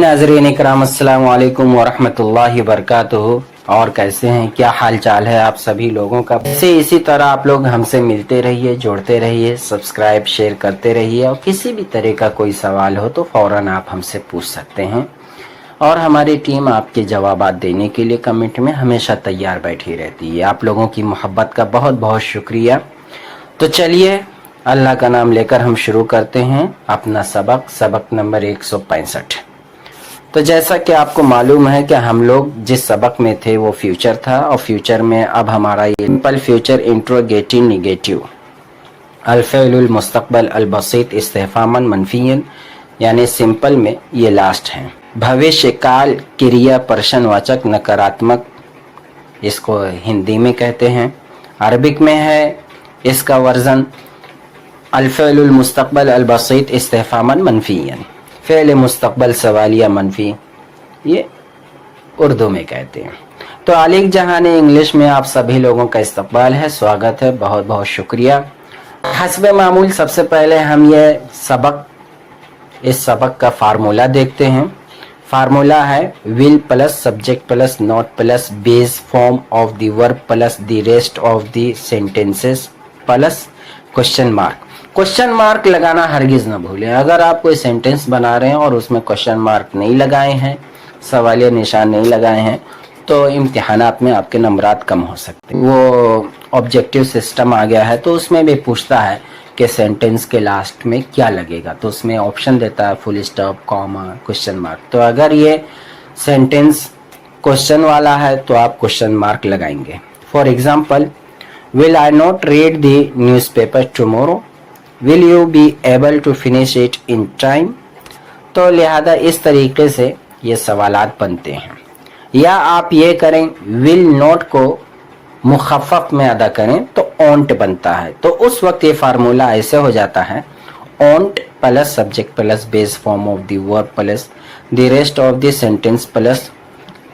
नाज़रीन इकराम अस्सलाम वालेकुम वरहमतुल्लाहि वबरकातुहू। और कैसे हैं, क्या हाल चाल है आप सभी लोगों का। इसी तरह आप लोग हमसे मिलते रहिए, जोड़ते रहिए, सब्सक्राइब शेयर करते रहिए। और किसी भी तरह का कोई सवाल हो तो फ़ौरन आप हमसे पूछ सकते हैं और हमारी टीम आपके जवाबात देने के लिए कमेंट में हमेशा तैयार बैठी रहती है। आप लोगों की मोहब्बत का बहुत बहुत शुक्रिया। तो चलिए अल्लाह का नाम लेकर हम शुरू करते हैं अपना सबक नंबर 165। तो जैसा कि आपको मालूम है कि हम लोग जिस सबक में थे वो फ्यूचर था, और फ्यूचर में अब हमारा ये सिंपल फ्यूचर इंट्रोगेटिव निगेटिव अल-फ़िअलुल मुस्तक़बल अल-बसीत इस्तिफ़हामन मनफ़ियन, यानी सिंपल में ये लास्ट है। भविष्य काल क्रिया प्रश्नवाचक नकारात्मक, इसको हिंदी में कहते हैं। अरबिक में है इसका वर्जन अल-फ़िअलुल मुस्तक़बल अल-बसीत इस्तिफ़हामन मनफ़ियन, फ़िअल मुस्तक़बल सवालिया मनफी, ये उर्दू में कहते हैं। तो आलिक जहान इंग्लिश में आप सभी लोगों का इस्तकबाल है, स्वागत है, बहुत बहुत शुक्रिया। हस्बे मामूल सबसे पहले हम इस सबक का फार्मूला देखते हैं। फार्मूला है will plus subject plus not plus base form of the verb plus the rest of the sentences plus question mark. Question mark लगाना हरगिज न भूलें। अगर आप कोई सेंटेंस बना रहे हैं और उसमें क्वेश्चन मार्क नहीं लगाए हैं, सवालिया निशान नहीं लगाए हैं, तो इम्तिहानात में आपके नंबरात कम हो सकते हैं। वो ऑब्जेक्टिव सिस्टम आ गया है तो उसमें भी पूछता है कि सेंटेंस के लास्ट में क्या लगेगा, तो उसमें ऑप्शन देता है full stop, comma, question mark. तो अगर ये सेंटेंस क्वेश्चन वाला है तो आप क्वेश्चन मार्क लगाएंगे। For example, will I not read the newspaper tomorrow, will you be able to finish it in time. तो लिहाजा इस तरीके से ये सवालात बनते हैं। या आप ये करें, विल नॉट को मुखफ़फ़ में अदा करें तो ओंट बनता है। तो उस वक्त ये फार्मूला ऐसे हो जाता है, won't plus subject plus base form of the verb plus the rest of the sentence plus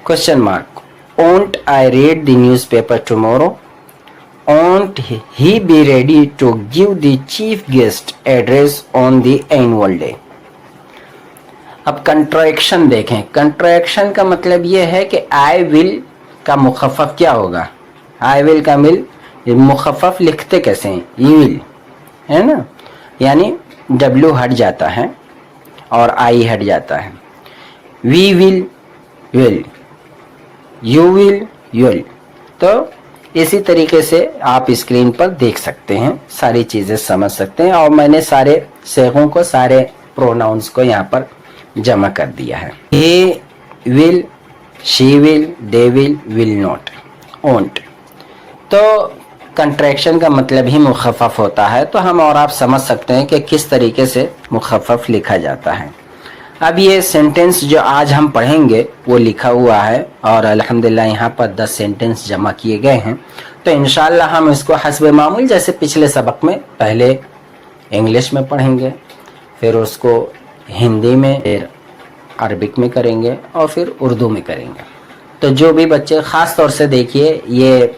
question mark. Won't I read the newspaper tomorrow, won't he be ready to give the chief guest address on the annual day। अब contraction देखें। Contraction का मतलब ये है कि I will का मुखफ़फ़ क्या होगा। आई विल का मुखफ़फ़ लिखते कैसे हैं, यू विल, है ना, यानी डब्ल्यू हट जाता है और आई हट जाता है। We will will, you will you'll. तो इसी तरीके से आप स्क्रीन पर देख सकते हैं, सारी चीज़ें समझ सकते हैं। और मैंने सारे सेगों को, सारे प्रोनाउंस को यहाँ पर जमा कर दिया है। he will, she will, they will not, won't। तो कंट्रैक्शन का मतलब ही मुखफ़फ़ होता है। तो हम और आप समझ सकते हैं कि किस तरीके से मुखफ़फ़ लिखा जाता है। अब ये सेंटेंस जो आज हम पढ़ेंगे वो लिखा हुआ है और अल्हम्दुलिल्लाह यहाँ पर 10 सेंटेंस जमा किए गए हैं। तो इंशाल्लाह हम इसको हस्बे मामूल जैसे पिछले सबक में पहले इंग्लिश में पढ़ेंगे, फिर उसको हिंदी में, फिर अरबिक में करेंगे और फिर उर्दू में करेंगे। तो जो भी बच्चे, ख़ास तौर से देखिए ये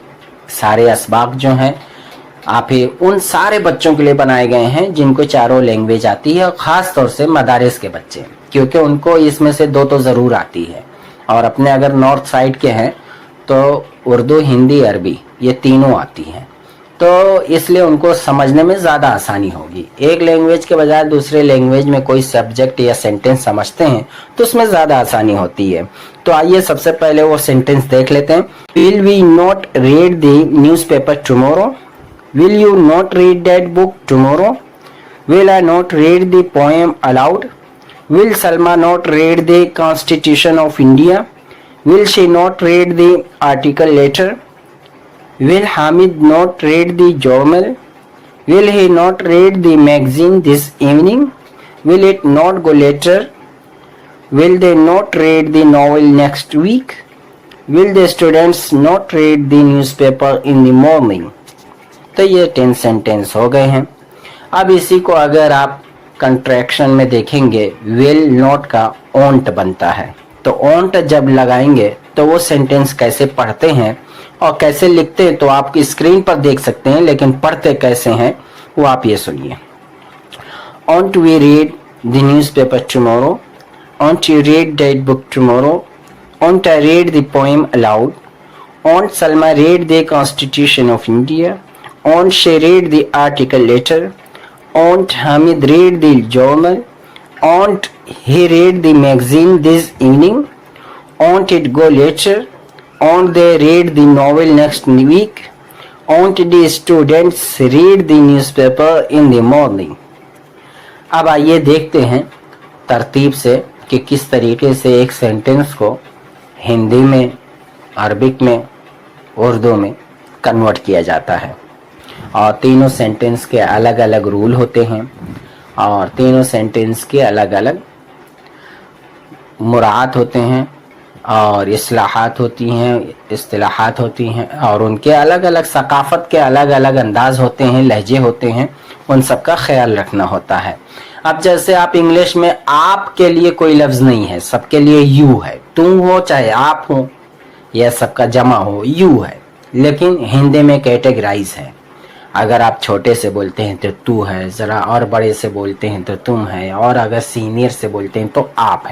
सारे असबाक जो हैं आप ही उन सारे बच्चों के लिए बनाए गए हैं जिनको चारों लैंग्वेज आती है, और ख़ास तौर से मदारिस के बच्चे, क्योंकि उनको इसमें से 2 तो ज़रूर आती है। और अपने अगर नॉर्थ साइड के हैं तो उर्दू, हिंदी, अरबी ये तीनों आती हैं, तो इसलिए उनको समझने में ज़्यादा आसानी होगी। एक लैंग्वेज के बजाय दूसरे लैंग्वेज में कोई सब्जेक्ट या सेंटेंस समझते हैं तो उसमें ज़्यादा आसानी होती है। तो आइए सबसे पहले वो सेंटेंस देख लेते हैं। Will we not read the newspaper tomorrow, will you not read that book tomorrow, will I not read the poem aloud, will Salma not read the Constitution of India, will she not read the article later, will Hamid not read the journal, will he not read the magazine this evening, will it not go later, will they not read the novel next week, will the students not read the newspaper in the morning। तो ये 10 sentence हो गए हैं। अब इसी को अगर आप कंट्रैक्शन में देखेंगे, विल नॉट का ओंट बनता है। तो ओंट जब लगाएंगे तो वो सेंटेंस कैसे पढ़ते हैं और कैसे लिखते हैं तो आप स्क्रीन पर देख सकते हैं, लेकिन पढ़ते कैसे हैं वो आप ये सुनिए। Won't we read the newspaper tomorrow, Won't you read that book tomorrow? Won't I read the poem aloud? Won't Salma read the Constitution of India? Won't she read the article later? Won't Hamid read the journal? Won't he read the magazine this evening? Won't it go later? Won't they read the novel next week? Won't the students read the newspaper in the morning? अब आइए देखते हैं तरतीब से कि किस तरीके से एक सेंटेंस को हिंदी में, अरबिक में, उर्दू में कन्वर्ट किया जाता है। और तीनों सेंटेंस के अलग अलग रूल होते हैं और तीनों सेंटेंस के अलग अलग मुराद होते हैं और इस्लाहात होती हैं, इस्तिलाहात होती हैं और उनके अलग अलग सकाफ़त के अलग अलग अंदाज होते हैं, लहजे होते हैं, उन सब का ख्याल रखना होता है। अब जैसे आप इंग्लिश में आप के लिए कोई लफ्ज़ नहीं है, सबके लिए यू है, तुम हो चाहे आप हो या सबका जमा हो, यू है। लेकिन हिंदी में कैटेगराइज है। अगर आप छोटे से बोलते हैं तो तू है, ज़रा और बड़े से बोलते हैं तो तुम है, और अगर सीनियर से बोलते हैं तो आप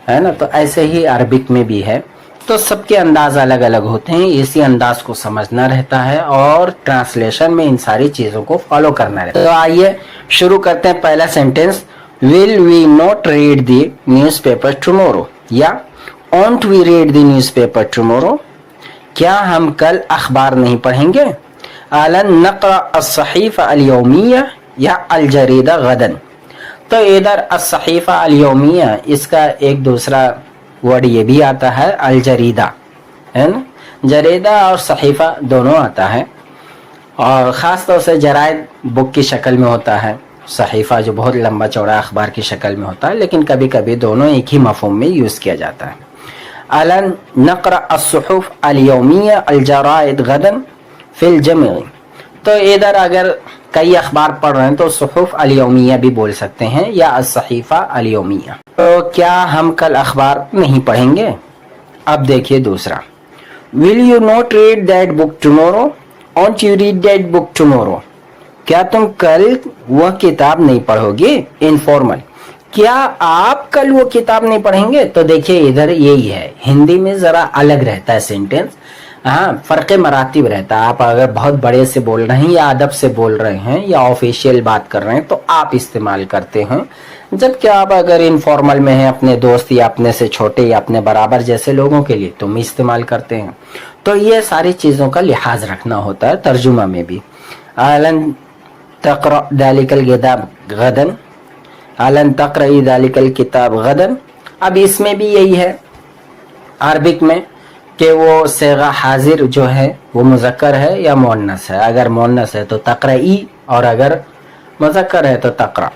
है ना। तो ऐसे ही अरबिक में भी है। तो सबके अंदाज अलग अलग होते हैं, इसी अंदाज को समझना रहता है और ट्रांसलेशन में इन सारी चीज़ों को फॉलो करना रहता है। तो आइए शुरू करते हैं। पहला sentence, will we not read the newspaper tomorrow, या won't we read the newspaper tomorrow, क्या हम कल अखबार नहीं पढ़ेंगे। अलन नक़रा अस्सहीफ़ा अल-यौमिया या अल-जरीदा गदन। तो इधर अस्सहीफ़ा अल-यौमिया, इसका एक दूसरा वर्ड ये भी आता है अल-जरीदा, है ना। जरीदा और सहीफ़ा दोनों आता है और ख़ास तौर से जराइद बुक की शक्ल में होता है, सहीफ़ा जो बहुत लंबा चौड़ा अखबार की शक्ल में होता है, लेकिन कभी कभी दोनों एक ही मफ़हूम में यूज़ किया जाता है। अलन नक़रा अस्सुहूफ़ अल-यौमिया अल-जराइद गदन फिल जमी। तो इधर अगर कई अखबार पढ़ रहे हैं तो सुहूफ़ अल-यौमिया भी बोल सकते हैं या अस-सहीफ़ा अल-यौमिया। तो क्या हम कल अखबार नहीं पढ़ेंगे। अब देखिए दूसरा, will you not read that book tomorrow, won't you read that book tomorrow, क्या तुम कल वह किताब नहीं पढ़ोगे। इनफॉर्मल, क्या आप कल वो किताब नहीं पढ़ेंगे। तो देखिए इधर यही है, हिंदी में ज़रा अलग रहता है सेंटेंस, हाँ फ़र्क़ मरातिब रहता है। आप अगर बहुत बड़े से बोल रहे हैं या अदब से बोल रहे हैं या ऑफिशियल बात कर रहे हैं तो आप इस्तेमाल करते हैं, जबकि आप अगर इनफॉर्मल में हैं अपने दोस्त या अपने से छोटे या अपने बराबर जैसे लोगों के लिए तुम इस्तेमाल करते हैं। तो ये सारी चीज़ों का लिहाज रखना होता है तर्जुमा में भी। अलन तक़रा ज़ालिकल किताब गदन, अलन तक़रई ज़ालिकल किताब गदन। अब इसमें भी यही है अरबिक में कि वो सेगा हाजिर जो है वो मुज़क्कर है या मुअन्नस है। अगर मुअन्नस है तो तक़रई और अगर मुज़क्कर है तो तक़रा,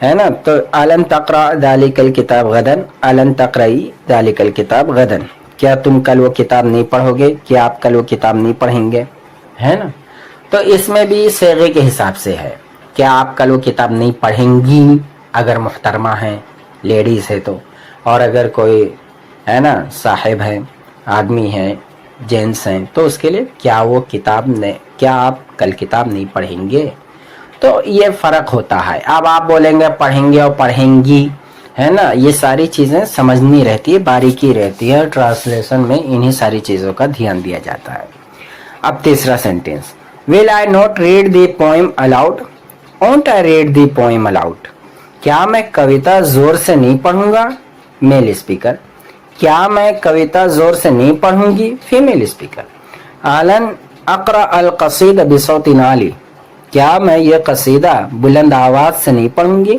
है ना। तो अलन तक़रा ज़ालिकल किताब गदन, अलन तक़रई ज़ालिकल किताब गदन, क्या तुम कल वो किताब नहीं पढ़ोगे, क्या आप कल वो किताब नहीं पढ़ेंगे, है ना। तो इसमें भी सेगे के हिसाब से है, क्या आप कल वो किताब नहीं पढ़ेंगी अगर मुहतरमा है, लेडीज़ है तो, और अगर कोई है ना साहिब है, आदमी है, जेंट्स हैं, तो उसके लिए क्या वो किताब ने, क्या आप कल किताब नहीं पढ़ेंगे। तो ये फ़र्क होता है। अब आप बोलेंगे पढ़ेंगे और पढ़ेंगी, है ना, ये सारी चीज़ें समझनी रहती है, बारीकी रहती है, ट्रांसलेशन में इन्हीं सारी चीज़ों का ध्यान दिया जाता है। अब तीसरा sentence, will I not read the poem allowed, won't I read the poem allowed, क्या मैं कविता ज़ोर से नहीं पढ़ूंगा। मेल स्पीकर, क्या मैं कविता ज़ोर से नहीं पढ़ूंगी। फीमेल स्पीकर, अलन अक़रा अल क़सीदा बिसौतिन आली, क्या मैं ये कसीदा बुलंद आवाज़ से नहीं पढ़ूंगी।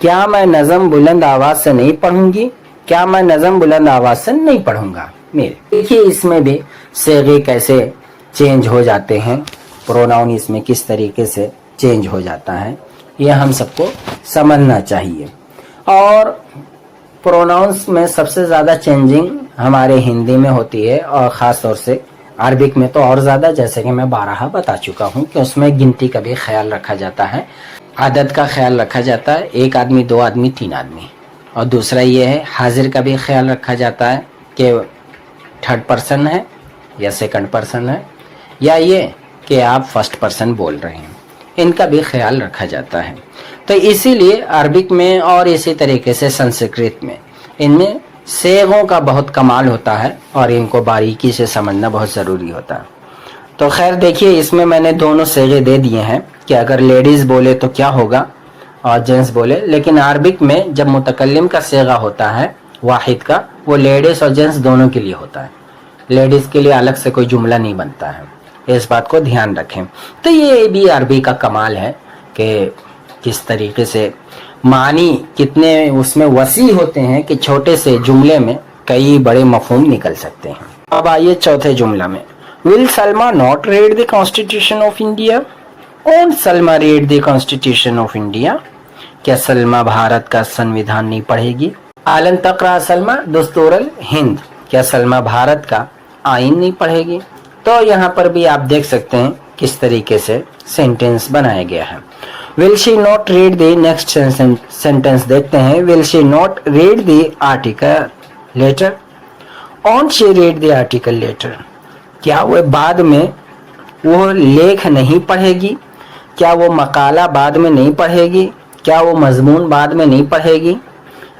क्या मैं नज़म बुलंद आवाज़ से नहीं पढ़ूंगी, क्या मैं नज़म बुलंद आवाज़ से नहीं पढ़ूंगा। मेरे देखिए इसमें भी सेगे कैसे चेंज हो जाते हैं, प्रोनाउन इसमें किस तरीके से चेंज हो जाता है, ये हम सबको समझना चाहिए। और प्रोनाउंस में सबसे ज़्यादा चेंजिंग हमारे हिंदी में होती है और ख़ास तौर से अरबिक में तो और ज़्यादा, जैसे कि मैं 12 बता चुका हूँ कि उसमें गिनती का भी ख्याल रखा जाता है, आदत का ख्याल रखा जाता है, 1 आदमी 2 आदमी 3 आदमी। और दूसरा ये है हाजिर का भी ख्याल रखा जाता है कि 3rd पर्सन है या 2nd पर्सन है, या ये कि आप 1st पर्सन बोल रहे हैं, इनका भी ख्याल रखा जाता है। تو اسی لیے عربک میں اور اسی طریقے سے سنسکرت میں ان میں صیغوں کا بہت کمال ہوتا ہے اور ان کو باریکی سے سمجھنا بہت ضروری ہوتا ہے. تو خیر دیکھیے اس میں نے دونوں صیغے دے دیے ہیں کہ اگر لیڈیز بولے تو کیا ہوگا اور جینٹس بولے. لیکن عربک میں جب متکلم کا صیغہ ہوتا ہے واحد کا, وہ لیڈیز اور جینٹس دونوں کے لیے ہوتا ہے. لیڈیز کے لیے الگ سے کوئی جملہ نہیں بنتا ہے, اس بات کو دھیان رکھیں. تو یہ بھی عربی کا کمال ہے کہ کس طریقے سے معنی کتنے اس میں وسیع ہوتے ہیں کہ چھوٹے سے جملے میں کئی بڑے مفہوم نکل سکتے ہیں. اب آئیے چوتھے جملہ میں. Will Salma not read the Constitution of India? Won't Salma read the Constitution of India? کیا سلما بھارت کا سنویدھان نہیں پڑھے گی؟ الن تقرأ سلما دستور الہند, کیا سلما بھارت کا آئین نہیں پڑھے گی؟ تو یہاں پر بھی آپ دیکھ سکتے ہیں کس طریقے سے سینٹنس بنایا گیا ہے. Will she not read the next sentence دیکھتے ہیں. Will she not read the article later? Won't she read the article later? کیا وہ بعد میں وہ لیکھ نہیں پڑھے گی؟ کیا وہ مقالہ بعد میں نہیں پڑھے گی؟ کیا وہ مضمون بعد میں نہیں پڑھے گی؟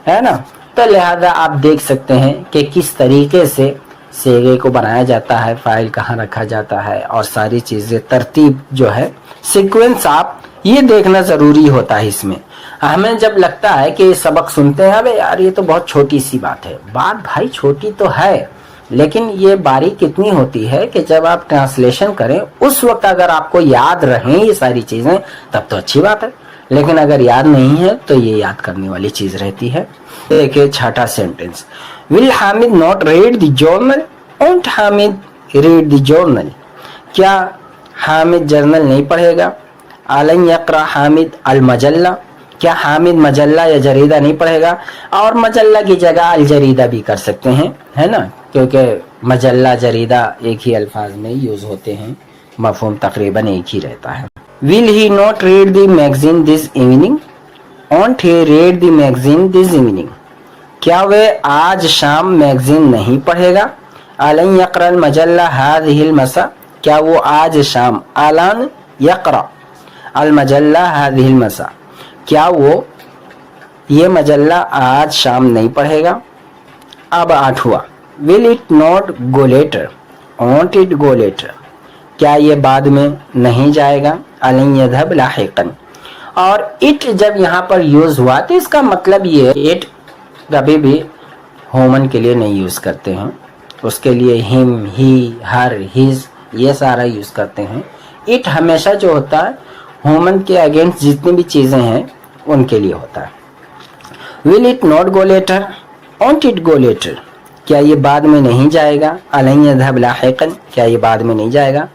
ہے نا. تو لہذا آپ دیکھ سکتے ہیں کہ کس طریقے سے صیغے کو بنایا جاتا ہے, فائل کہاں رکھا جاتا ہے, اور ساری چیزیں ترتیب جو ہے سیکوینس آپ یہ دیکھنا ضروری ہوتا ہے. اس میں ہمیں جب لگتا ہے کہ سبق سنتے ہیں ابے یار یہ تو بہت چھوٹی سی بات ہے, بات بھائی چھوٹی تو ہے لیکن یہ باریک کتنی ہوتی ہے کہ جب آپ ٹرانسلیشن کریں اس وقت اگر آپ کو یاد رہیں یہ ساری چیزیں تب تو اچھی بات ہے, لیکن اگر یاد نہیں ہے تو یہ یاد کرنے والی چیز رہتی ہے. دیکھیں چھٹا sentence. Will Hamid not read the journal? Won't Hamid read the journal? کیا حامد جرنل نہیں پڑھے گا؟ الن یقرأ حامد المجلہ, کیا حامد مجلہ یا جریدہ نہیں پڑھے گا؟ اور مجلہ کی جگہ الجریدہ بھی کر سکتے ہیں, ہے نا, کیونکہ مجلہ جریدہ ایک ہی الفاظ میں یوز ہوتے ہیں, مفہوم تقریباً ایک ہی رہتا ہے. Will he not read the magazine this evening? Won't he read the magazine this evening? کیا وہ آج شام میگزین نہیں پڑھے گا؟ الن یقرأ المجلہ هذه المساء, کیا وہ آج شام الان یقرأ المجلہ هذه المساء, کیا وہ یہ مجلہ آج شام نہیں پڑھے گا؟ اب آٹھواں. Will it not go later? Won't it go later? کیا یہ بعد میں نہیں جائے گا؟ الن یذهب لاحقا. اور اٹ جب یہاں پر یوز ہوا تو اس کا مطلب یہ ہے اٹ کبھی بھی ہومن کے لیے نہیں یوز کرتے ہیں, اس کے لیے ہم, ہی, ہر, ہز یہ سارا یوز کرتے ہیں. اٹ ہمیشہ جو ہوتا ہے ہومن کے اگینسٹ جتنی بھی چیزیں ہیں ان کے لیے ہوتا ہے. Will it not go later? Won't it go later? کیا یہ بعد میں نہیں جائے گا؟ الن یذهب لاحقا, کیا یہ بعد میں نہیں جائے گا؟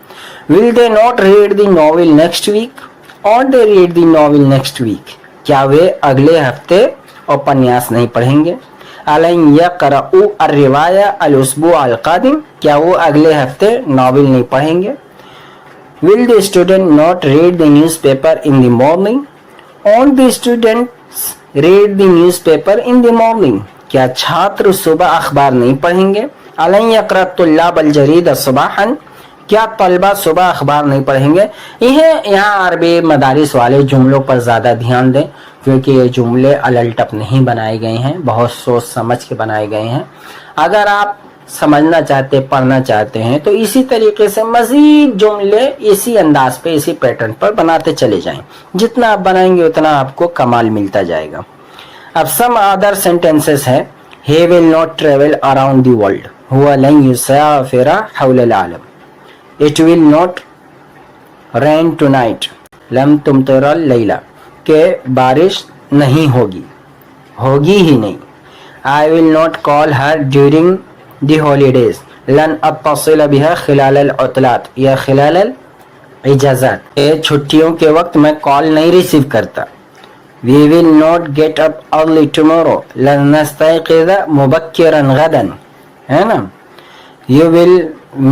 Will they not read the novel next week? Won't they read the novel next week? کیا وہ اگلے ہفتے اپنیاس نہیں پڑھیں گے؟ الن یقرأوا الرواية الاسبوع القادم, کیا وہ اگلے ہفتے ناول نہیں پڑھیں گے؟ Will the student not read the newspaper in the morning? Won't the students read the newspaper in the morning? کیا چھاتر صبح اخبار نہیں پڑھیں گے؟ الن یقرأ الطلاب الجریدہ صباحا, کیا طلبہ صبح اخبار نہیں پڑھیں گے؟ یہاں عربی مدارس والے جملوں پر زیادہ دھیان دیں کیونکہ یہ جملے الٹپ نہیں بنائے گئے ہیں, بہت سوچ سمجھ کے بنائے گئے ہیں. اگر آپ سمجھنا چاہتے پڑھنا چاہتے ہیں تو اسی طریقے سے مزید جملے اسی انداز پہ اسی پیٹرن پر بناتے چلے جائیں, جتنا آپ بنائیں گے اتنا آپ کو کمال ملتا جائے گا. اب سم ادر سینٹینسز ہے. He will not travel around the world. هو لن يسافر حول العالم. It will not rain tonight. لم تمطر الليلة. کہ بارش نہیں ہوگی, ہوگی ہی نہیں. I will not call her during the holidays. لن اتصل بها خلال العطلات یا خلال الاجازات. چھٹیوں کے وقت میں کال نہیں ریسیو کرتا. We will not get up early tomorrow. لن نستيقظ مبكرا غدا, ہے نا. You will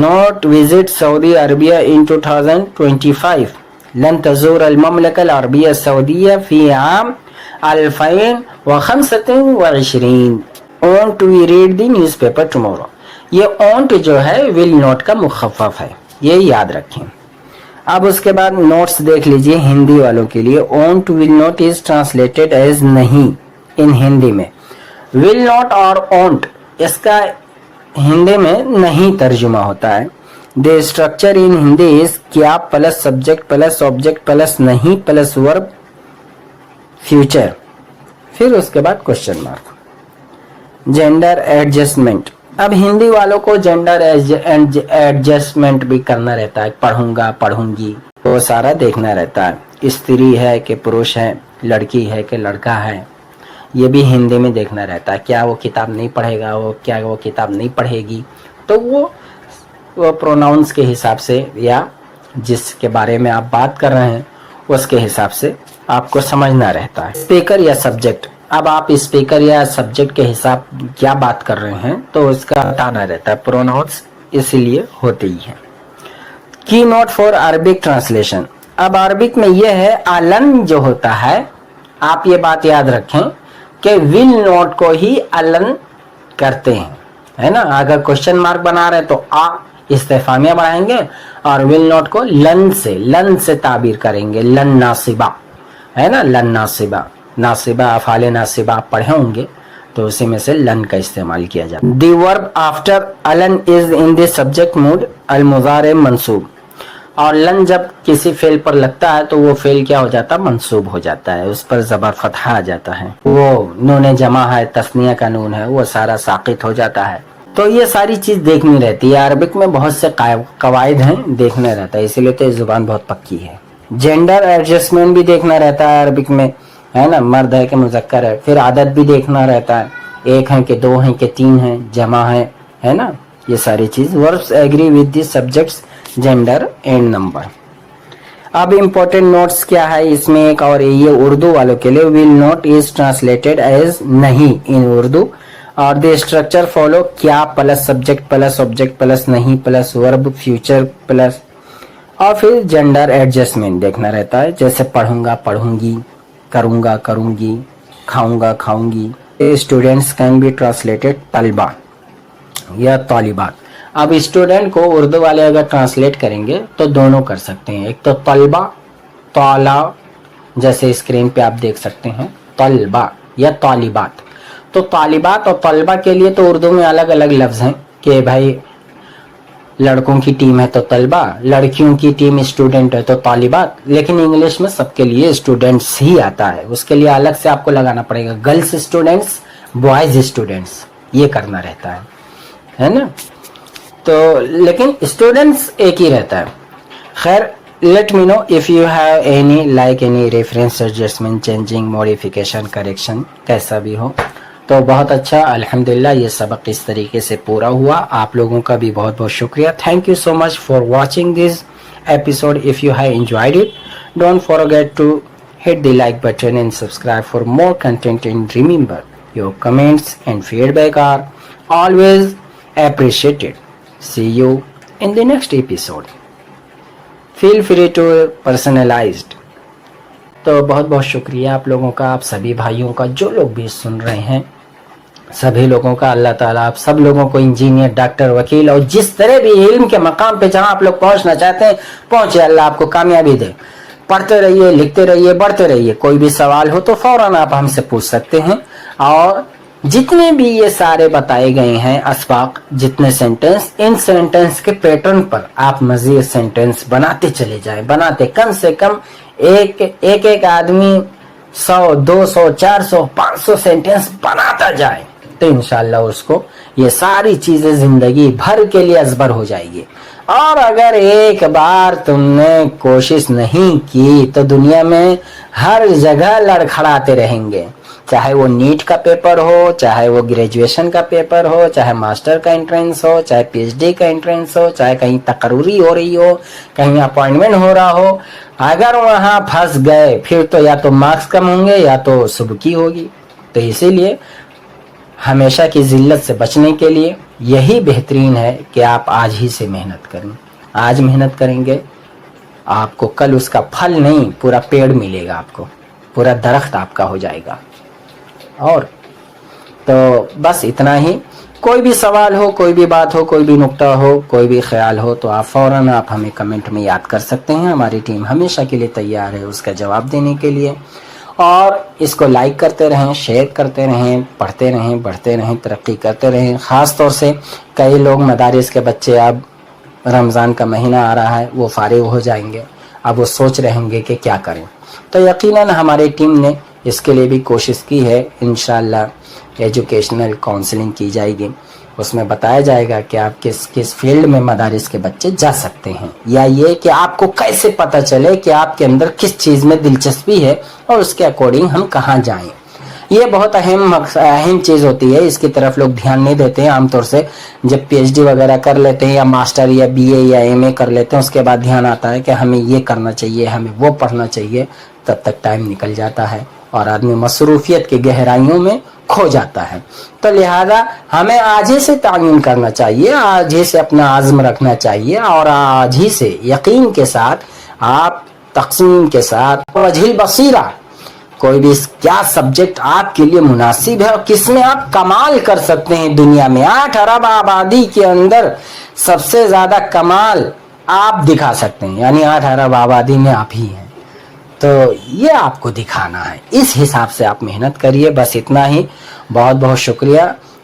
not visit Saudi Arabia in 2025. لن تزور المملكة العربية السعودية في عام 2025. Won't we read the newspaper tomorrow? یہ won't جو ہے will not کا مخفف ہے, یہ یاد رکھیں. अब उसके बाद नोट्स देख लीजिए हिंदी वालों के लिए। Won't will not is translated as नहीं इन हिंदी में। विल नॉट और ओंट इसका हिंदी में नहीं तर्जुमा होता है। The structure in Hindi is क्या plus subject plus object plus नहीं प्लस वर्ब फ्यूचर, फिर उसके बाद क्वेश्चन मार्क। जेंडर एडजस्टमेंट, अब हिंदी वालों को जेंडर एडजस्टमेंट भी करना रहता है। पढ़ूंगा पढ़ूंगी वो सारा देखना रहता है। स्त्री है कि पुरुष है, लड़की है कि लड़का है, ये भी हिंदी में देखना रहता है। क्या वो किताब नहीं पढ़ेगा, क्या वो किताब नहीं पढ़ेगी, तो वो प्रोनाउंस के हिसाब से या जिसके बारे में आप बात कर रहे हैं उसके हिसाब से आपको समझना रहता है। स्पीकर या सब्जेक्ट, अब आप स्पीकर या सब्जेक्ट के हिसाब क्या बात कर रहे हैं तो इसका बताना रहता है। प्रोनाउंस इसीलिए होते ही है। की नोट फॉर अरबिक ट्रांसलेशन, अब अरबिक में यह है अलन जो होता है, आप ये बात याद रखें कि विल नोट को ही अलन करते हैं, है ना। अगर क्वेश्चन मार्क बना रहे तो आ इस्तेफामिया बढ़ाएंगे और विल नोट को लन से ताबीर करेंगे। लन नासिबा है ना, लन नासिबा, नासिबा अफाले नासिबा आप पढ़े होंगे तो उसी में से लन का इस्तेमाल किया जाता है। द वर्ब आफ्टर अलन is in the subject mood अल मुजारे मंसूब, और लन जब किसी फेल पर लगता है तो वो फेल क्या हो जाता है, मंसूब हो जाता है, उस पर जबर फतहा आ जाता है। वो नून जमा है, तस्निया का नून है, वो सारा साकित हो जाता है। तो ये सारी चीज देखनी रहती है। अरबिक में बहुत से कवायद हैं, देखना रहता है, इसीलिए तो जुबान बहुत पक्की है। जेंडर एडजस्टमेंट भी देखना रहता है अरबिक में, है ना, मर्द है कि मुजक्कर है। फिर आदत भी देखना रहता है, एक है कि दो है कि तीन है, जमा है ना, ये सारी चीज। Verbs agree with the subjects gender and number. अब इम्पोर्टेंट नोट्स क्या है इसमें एक और, ये उर्दू वालों के लिए। Will not is translated as नहीं इन उर्दू, और द स्ट्रक्चर फॉलो क्या plus subject plus object plus नहीं प्लस वर्ब फ्यूचर प्लस, और फिर जेंडर एडजस्टमेंट देखना रहता है, जैसे पढ़ूंगा पढ़ूंगी, करूंगा करूंगी, खाऊंगा खाऊंगी। स्टूडेंट्स कैन बी ट्रांसलेटेड तलबा या तालिबात। अब स्टूडेंट को उर्दू वाले अगर ट्रांसलेट करेंगे तो दोनों कर सकते हैं, एक तो तलबा ताला, जैसे स्क्रीन पे आप देख सकते हैं, तलबा या तालिबात। तो तालिबात और तलबा के लिए तो उर्दू में अलग अलग लफ्ज हैं कि भाई लड़कों की टीम है तो तलबा, लड़कियों की टीम स्टूडेंट है तो तालिबात, लेकिन इंग्लिश में सबके लिए स्टूडेंट्स ही आता है। उसके लिए अलग से आपको लगाना पड़ेगा, गर्ल्स स्टूडेंट्स, बॉयज स्टूडेंट्स, ये करना रहता है ना। तो लेकिन स्टूडेंट्स एक ही रहता है। खैर, let me know if you have any reference adjustment changing modification correction, कैसा भी हो तो बहुत अच्छा। अल्हम्दुलिल्लाह ये सबक इस तरीके से पूरा हुआ। आप लोगों का भी बहुत बहुत शुक्रिया। Thank you so much for watching this episode. If you have enjoyed it, don't forget to hit the like button and subscribe for more content, and remember your comments and feedback are always appreciated. See you in the next episode. Feel free to personalized. तो बहुत बहुत शुक्रिया आप लोगों का, आप सभी भाइयों का, जो लोग भी सुन रहे हैं सभी लोगों का। अल्लाह ताला आप सब लोगों को इंजीनियर, डॉक्टर, वकील और जिस तरह भी इल्म के मकाम पे जहां आप लोग पहुंचना चाहते हैं पहुंचे, अल्लाह आपको कामयाबी दे। पढ़ते रहिए, लिखते रहिए, बढ़ते रहिए। कोई भी सवाल हो तो फौरन आप हमसे पूछ सकते हैं। और जितने भी ये सारे बताए गए हैं अस्बाक, जितने सेंटेंस, इन सेंटेंस के पैटर्न पर आप मजीद सेंटेंस बनाते चले जाएं, बनाते कम से कम एक आदमी 100, 200, 400, 500 सेंटेंस बनाता जाए तो इंशाल्लाह उसको ये सारी चीजें जिंदगी भर के लिए अजबर हो जाएगी। और अगर एक बार तुमने कोशिश नहीं की तो दुनिया में हर जगह लड़खड़ाते रहेंगे, चाहे वो नीट का पेपर हो, चाहे वो ग्रेजुएशन का पेपर हो, चाहे मास्टर का एंट्रेंस हो, चाहे पीएचडी का एंट्रेंस हो, चाहे कहीं तकरूरी हो रही हो, कहीं अपॉइंटमेंट हो रहा हो। अगर वहां फंस गए फिर तो या तो मार्क्स कम होंगे या तो सुबकी होगी। तो इसीलिए हमेशा की जिल्लत से बचने के लिए यही बेहतरीन है कि आप आज ही से मेहनत करें। आज मेहनत करेंगे आपको कल उसका फल नहीं, पूरा पेड़ मिलेगा, आपको पूरा दरख्त आपका हो जाएगा। और تو بس اتنا ہی. کوئی بھی سوال ہو, کوئی بھی بات ہو, کوئی بھی نقطہ ہو, کوئی بھی خیال ہو تو آپ فوراً آپ ہمیں کمنٹ میں یاد کر سکتے ہیں. ہماری ٹیم ہمیشہ کے لیے تیار ہے اس کا جواب دینے کے لیے. اور اس کو لائک کرتے رہیں, شیئر کرتے رہیں, پڑھتے رہیں, بڑھتے رہیں, ترقی کرتے رہیں. خاص طور سے کئی لوگ مدارس کے بچے, اب رمضان کا مہینہ آ رہا ہے, وہ فارغ ہو جائیں گے, اب وہ سوچ رہیں گے کہ کیا کریں. تو یقیناً ہماری ٹیم نے اس کے لیے بھی کوشش کی ہے. انشاءاللہ ایجوکیشنل کاؤنسلنگ کی جائے گی, اس میں بتایا جائے گا کہ آپ کس کس فیلڈ میں مدارس کے بچے جا سکتے ہیں, یا یہ کہ آپ کو کیسے پتہ چلے کہ آپ کے اندر کس چیز میں دلچسپی ہے اور اس کے اکارڈنگ ہم کہاں جائیں. یہ بہت اہم چیز ہوتی ہے, اس کی طرف لوگ دھیان نہیں دیتے ہیں. عام طور سے جب پی ایچ ڈی وغیرہ کر لیتے ہیں یا ماسٹر یا بی اے یا ایم اے کر لیتے ہیں, اس کے بعد دھیان آتا ہے کہ ہمیں یہ کرنا چاہیے, ہمیں وہ پڑھنا چاہیے. تب تک ٹائم نکل جاتا ہے اور آدمی مصروفیت کی گہرائیوں میں کھو جاتا ہے. تو لہذا ہمیں آج ہی سے تعین کرنا چاہیے, آج ہی سے اپنا عزم رکھنا چاہیے, اور آج ہی سے یقین کے ساتھ آپ تقسیم کے ساتھ وجہ بصیرہ کوئی بھی کیا سبجیکٹ آپ کے لیے مناسب ہے اور کس میں آپ کمال کر سکتے ہیں. دنیا میں 8 ارب آبادی کے اندر سب سے زیادہ کمال آپ دکھا سکتے ہیں, یعنی 8 ارب آبادی میں آپ ہی ہیں. تو یہ آپ کو دکھانا ہے, اس حساب سے آپ محنت کریے. بس اتنا ہی. بہت بہت شکریہ,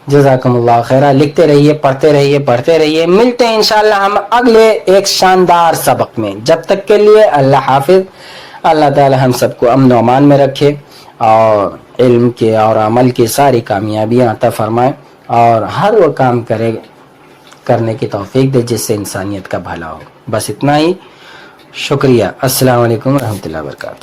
جزاکم اللہ خیرہ. لکھتے رہیے, پڑھتے رہیے, پڑھتے رہیے. ملتے ہیں انشاءاللہ ہم اگلے ایک شاندار سبق میں. جب تک کے لیے اللہ حافظ. اللہ تعالی ہم سب کو امن و امان میں رکھے اور علم کے اور عمل کی ساری کامیابیاں عطا فرمائے, اور ہر وہ کام کرنے کی توفیق دے جس سے انسانیت کا بھلا ہو. بس اتنا ہی. شکریہ. السلام علیکم ورحمۃ اللہ وبرکاتہ.